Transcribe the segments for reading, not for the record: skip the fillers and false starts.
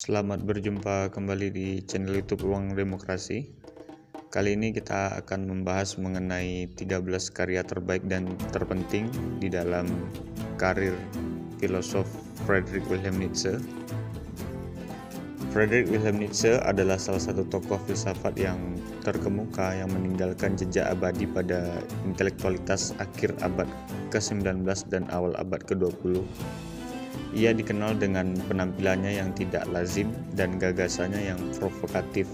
Selamat berjumpa kembali di channel YouTube Ruang Demokrasi. Kali ini kita akan membahas mengenai 13 karya terbaik dan terpenting di dalam karir filosof Friedrich Wilhelm Nietzsche. Friedrich Wilhelm Nietzsche adalah salah satu tokoh filsafat yang terkemuka yang meninggalkan jejak abadi pada intelektualitas akhir abad ke-19 dan awal abad ke-20. Ia dikenal dengan penampilannya yang tidak lazim dan gagasannya yang provokatif.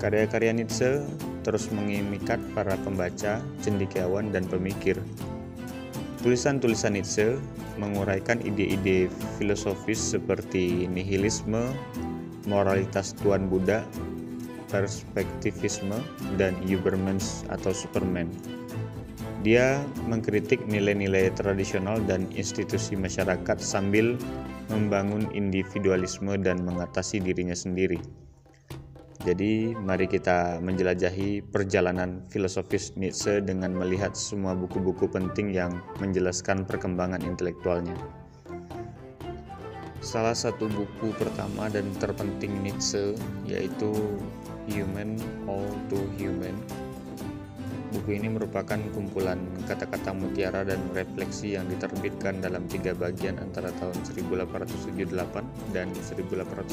Karya-karya Nietzsche terus mengimikat para pembaca, cendekiawan, dan pemikir. Tulisan-tulisan Nietzsche menguraikan ide-ide filosofis seperti nihilisme, moralitas Tuan Buddha, perspektivisme, dan Übermensch atau Superman. Dia mengkritik nilai-nilai tradisional dan institusi masyarakat sambil membangun individualisme dan mengatasi dirinya sendiri. Jadi, mari kita menjelajahi perjalanan filosofis Nietzsche dengan melihat semua buku-buku penting yang menjelaskan perkembangan intelektualnya. Salah satu buku pertama dan terpenting Nietzsche yaitu Human, All Too Human. Buku ini merupakan kumpulan kata-kata mutiara dan refleksi yang diterbitkan dalam 3 bagian antara tahun 1878 dan 1880.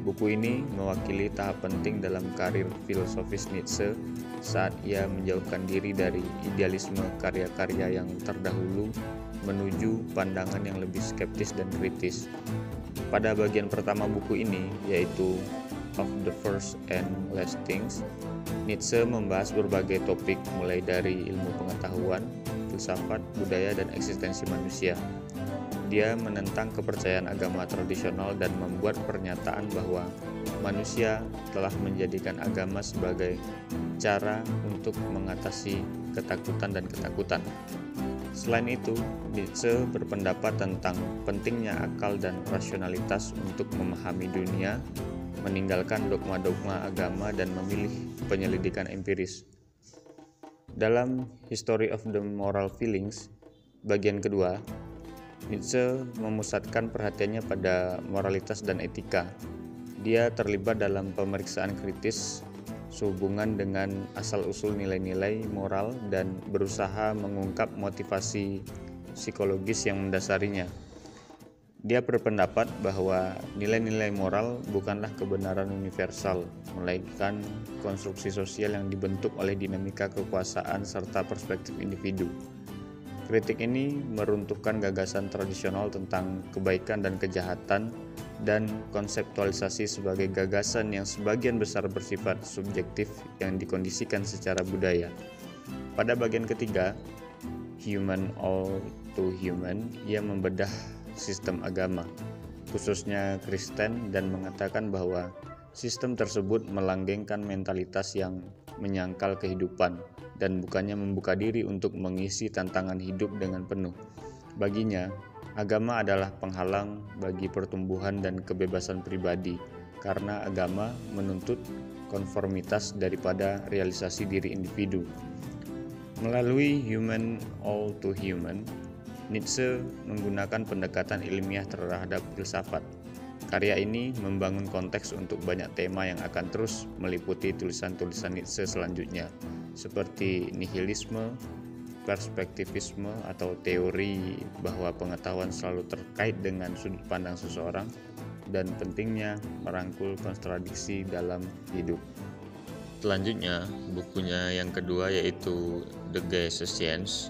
Buku ini mewakili tahap penting dalam karir filosofis Nietzsche saat ia menjauhkan diri dari idealisme karya-karya yang terdahulu menuju pandangan yang lebih skeptis dan kritis. Pada bagian pertama buku ini, yaitu Of the First and Last Things, Nietzsche membahas berbagai topik mulai dari ilmu pengetahuan, filsafat, budaya, dan eksistensi manusia. Dia menentang kepercayaan agama tradisional dan membuat pernyataan bahwa manusia telah menjadikan agama sebagai cara untuk mengatasi ketakutan dan ketakutan. Selain itu, Nietzsche berpendapat tentang pentingnya akal dan rasionalitas untuk memahami dunia, meninggalkan dogma-dogma agama dan memilih penyelidikan empiris. Dalam History of the Moral Feelings, bagian kedua, Nietzsche memusatkan perhatiannya pada moralitas dan etika. Dia terlibat dalam pemeriksaan kritis sehubungan dengan asal-usul nilai-nilai moral dan berusaha mengungkap motivasi psikologis yang mendasarinya. Dia berpendapat bahwa nilai-nilai moral bukanlah kebenaran universal, melainkan konstruksi sosial yang dibentuk oleh dinamika kekuasaan serta perspektif individu. Kritik ini meruntuhkan gagasan tradisional tentang kebaikan dan kejahatan dan konseptualisasi sebagai gagasan yang sebagian besar bersifat subjektif yang dikondisikan secara budaya. Pada bagian ketiga, Human All Too Human, ia membedah sistem agama, khususnya Kristen, dan mengatakan bahwa sistem tersebut melanggengkan mentalitas yang menyangkal kehidupan dan bukannya membuka diri untuk mengisi tantangan hidup dengan penuh. Baginya, agama adalah penghalang bagi pertumbuhan dan kebebasan pribadi karena agama menuntut konformitas daripada realisasi diri individu. Melalui Human All Too Human, Nietzsche menggunakan pendekatan ilmiah terhadap filsafat. Karya ini membangun konteks untuk banyak tema yang akan terus meliputi tulisan-tulisan Nietzsche selanjutnya, seperti nihilisme, perspektivisme atau teori bahwa pengetahuan selalu terkait dengan sudut pandang seseorang, dan pentingnya merangkul kontradiksi dalam hidup. Selanjutnya, bukunya yang kedua yaitu The Geisha Science.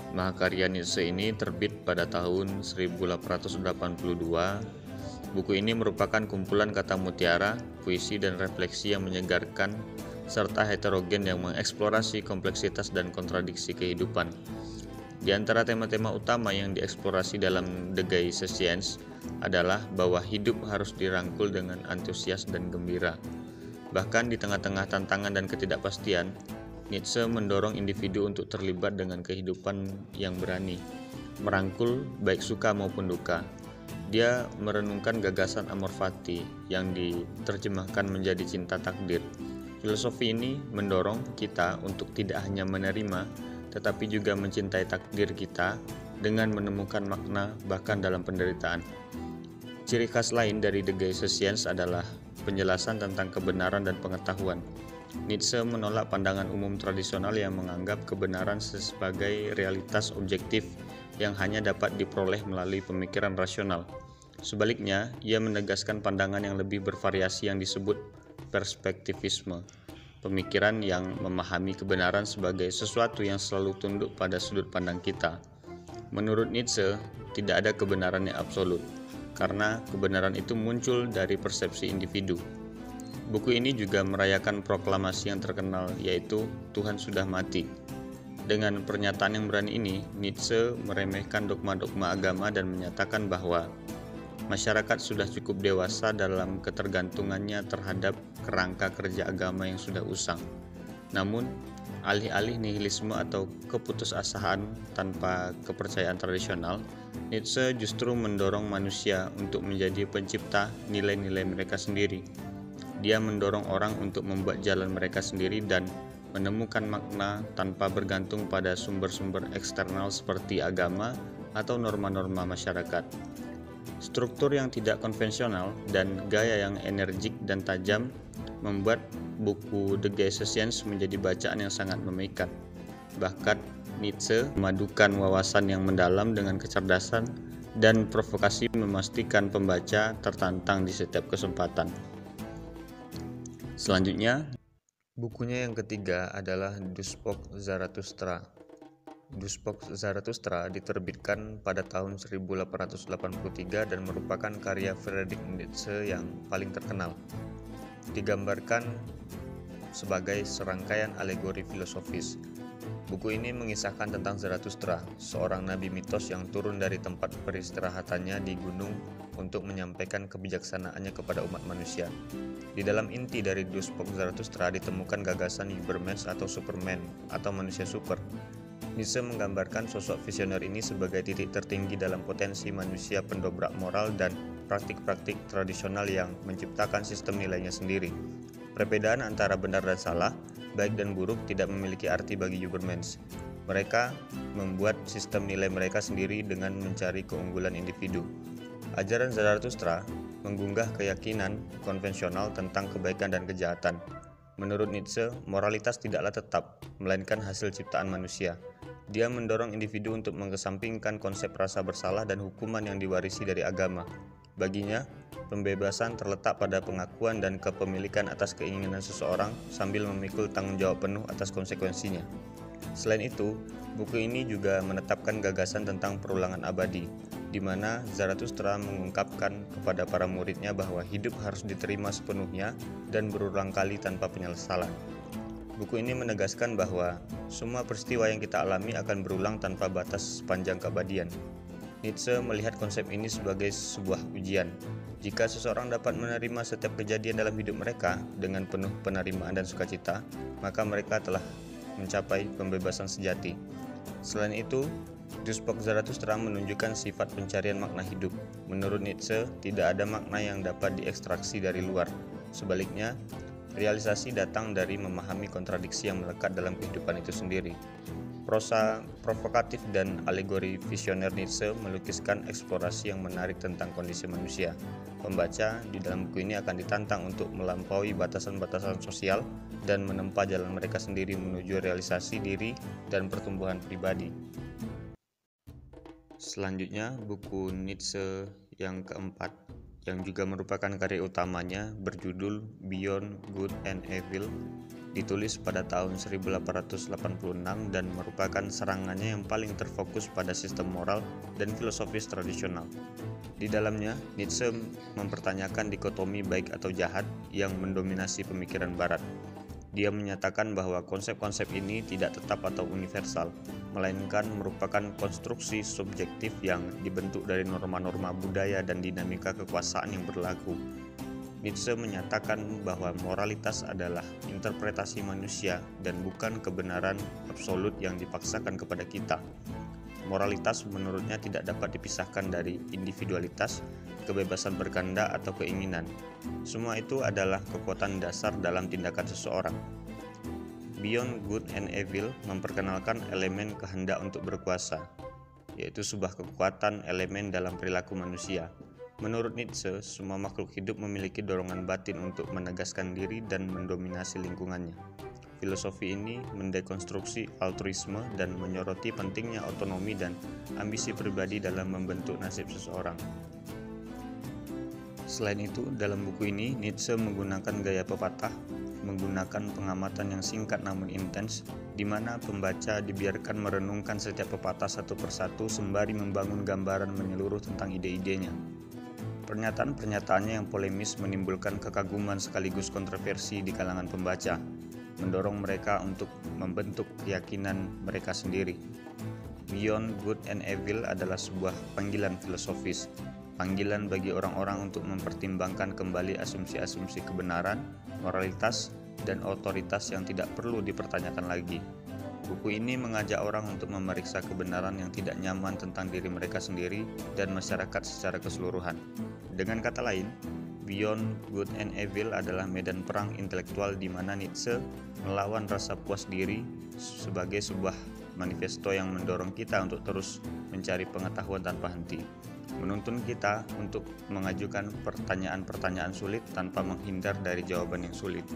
Mahakarya Nietzsche ini terbit pada tahun 1882. Buku ini merupakan kumpulan kata mutiara, puisi, dan refleksi yang menyegarkan serta heterogen yang mengeksplorasi kompleksitas dan kontradiksi kehidupan. Di antara tema-tema utama yang dieksplorasi dalam The Geisha Science adalah bahwa hidup harus dirangkul dengan antusias dan gembira. Bahkan di tengah-tengah tantangan dan ketidakpastian, Nietzsche mendorong individu untuk terlibat dengan kehidupan yang berani, merangkul baik suka maupun duka. Dia merenungkan gagasan amor fati yang diterjemahkan menjadi cinta takdir. Filosofi ini mendorong kita untuk tidak hanya menerima, tetapi juga mencintai takdir kita dengan menemukan makna bahkan dalam penderitaan. Ciri khas lain dari The Geistescience adalah penjelasan tentang kebenaran dan pengetahuan. Nietzsche menolak pandangan umum tradisional yang menganggap kebenaran sebagai realitas objektif yang hanya dapat diperoleh melalui pemikiran rasional. Sebaliknya, ia menegaskan pandangan yang lebih bervariasi yang disebut perspektivisme, pemikiran yang memahami kebenaran sebagai sesuatu yang selalu tunduk pada sudut pandang kita. Menurut Nietzsche, tidak ada kebenaran yang absolut, karena kebenaran itu muncul dari persepsi individu. Buku ini juga merayakan proklamasi yang terkenal, yaitu Tuhan sudah mati. Dengan pernyataan yang berani ini, Nietzsche meremehkan dogma-dogma agama dan menyatakan bahwa masyarakat sudah cukup dewasa dalam ketergantungannya terhadap kerangka kerja agama yang sudah usang. Namun, alih-alih nihilisme atau keputusasaan tanpa kepercayaan tradisional, Nietzsche justru mendorong manusia untuk menjadi pencipta nilai-nilai mereka sendiri. Dia mendorong orang untuk membuat jalan mereka sendiri dan menemukan makna tanpa bergantung pada sumber-sumber eksternal seperti agama atau norma-norma masyarakat. Struktur yang tidak konvensional dan gaya yang energik dan tajam membuat buku The Geistescience menjadi bacaan yang sangat memikat. Bahkan Nietzsche memadukan wawasan yang mendalam dengan kecerdasan dan provokasi, memastikan pembaca tertantang di setiap kesempatan. Selanjutnya, bukunya yang ketiga adalah Duspok Zarathustra. Duspok Zarathustra diterbitkan pada tahun 1883 dan merupakan karya Friedrich Nietzsche yang paling terkenal. Digambarkan sebagai serangkaian alegori filosofis. Buku ini mengisahkan tentang Zarathustra, seorang nabi mitos yang turun dari tempat peristirahatannya di gunung untuk menyampaikan kebijaksanaannya kepada umat manusia. Di dalam inti dari Duspok Zarathustra ditemukan gagasan Übermensch atau Superman atau manusia super. Nietzsche menggambarkan sosok visioner ini sebagai titik tertinggi dalam potensi manusia pendobrak moral dan praktik-praktik tradisional yang menciptakan sistem nilainya sendiri. Perbedaan antara benar dan salah, baik dan buruk tidak memiliki arti bagi Übermensch. Mereka membuat sistem nilai mereka sendiri dengan mencari keunggulan individu. Ajaran Zarathustra menggugah keyakinan konvensional tentang kebaikan dan kejahatan. Menurut Nietzsche, moralitas tidaklah tetap, melainkan hasil ciptaan manusia. Dia mendorong individu untuk mengesampingkan konsep rasa bersalah dan hukuman yang diwarisi dari agama. Baginya, pembebasan terletak pada pengakuan dan kepemilikan atas keinginan seseorang sambil memikul tanggung jawab penuh atas konsekuensinya. Selain itu, buku ini juga menetapkan gagasan tentang perulangan abadi, di mana Zarathustra mengungkapkan kepada para muridnya bahwa hidup harus diterima sepenuhnya dan berulang kali tanpa penyesalan. Buku ini menegaskan bahwa semua peristiwa yang kita alami akan berulang tanpa batas sepanjang keabadian. Nietzsche melihat konsep ini sebagai sebuah ujian. Jika seseorang dapat menerima setiap kejadian dalam hidup mereka dengan penuh penerimaan dan sukacita, maka mereka telah mencapai pembebasan sejati. Selain itu, Duspok Zarathustra menunjukkan sifat pencarian makna hidup. Menurut Nietzsche, tidak ada makna yang dapat diekstraksi dari luar. Sebaliknya, realisasi datang dari memahami kontradiksi yang melekat dalam kehidupan itu sendiri. Prosa provokatif dan alegori visioner Nietzsche melukiskan eksplorasi yang menarik tentang kondisi manusia. Pembaca di dalam buku ini akan ditantang untuk melampaui batasan-batasan sosial dan menempa jalan mereka sendiri menuju realisasi diri dan pertumbuhan pribadi. Selanjutnya, buku Nietzsche yang keempat, yang juga merupakan karya utamanya, berjudul Beyond Good and Evil, ditulis pada tahun 1886 dan merupakan serangannya yang paling terfokus pada sistem moral dan filosofis tradisional. Di dalamnya, Nietzsche mempertanyakan dikotomi baik atau jahat yang mendominasi pemikiran Barat. Dia menyatakan bahwa konsep-konsep ini tidak tetap atau universal, melainkan merupakan konstruksi subjektif yang dibentuk dari norma-norma budaya dan dinamika kekuasaan yang berlaku. Nietzsche menyatakan bahwa moralitas adalah interpretasi manusia dan bukan kebenaran absolut yang dipaksakan kepada kita. Moralitas menurutnya tidak dapat dipisahkan dari individualitas, kebebasan berkehendak atau keinginan. Semua itu adalah kekuatan dasar dalam tindakan seseorang. Beyond Good and Evil memperkenalkan elemen kehendak untuk berkuasa, yaitu sebuah kekuatan elemen dalam perilaku manusia. Menurut Nietzsche, semua makhluk hidup memiliki dorongan batin untuk menegaskan diri dan mendominasi lingkungannya. Filosofi ini mendekonstruksi altruisme dan menyoroti pentingnya otonomi dan ambisi pribadi dalam membentuk nasib seseorang. Selain itu, dalam buku ini, Nietzsche menggunakan gaya pepatah, menggunakan pengamatan yang singkat namun intens, di mana pembaca dibiarkan merenungkan setiap pepatah satu persatu sembari membangun gambaran menyeluruh tentang ide-idenya. Pernyataan-pernyataannya yang polemis menimbulkan kekaguman sekaligus kontroversi di kalangan pembaca, mendorong mereka untuk membentuk keyakinan mereka sendiri. Beyond Good and Evil adalah sebuah panggilan filosofis, panggilan bagi orang-orang untuk mempertimbangkan kembali asumsi-asumsi kebenaran, moralitas, dan otoritas yang tidak perlu dipertanyakan lagi. Buku ini mengajak orang untuk memeriksa kebenaran yang tidak nyaman tentang diri mereka sendiri dan masyarakat secara keseluruhan. Dengan kata lain, Beyond Good and Evil adalah medan perang intelektual di mana Nietzsche melawan rasa puas diri sebagai sebuah manifesto yang mendorong kita untuk terus mencari pengetahuan tanpa henti, menuntun kita untuk mengajukan pertanyaan-pertanyaan sulit tanpa menghindar dari jawaban yang sulit.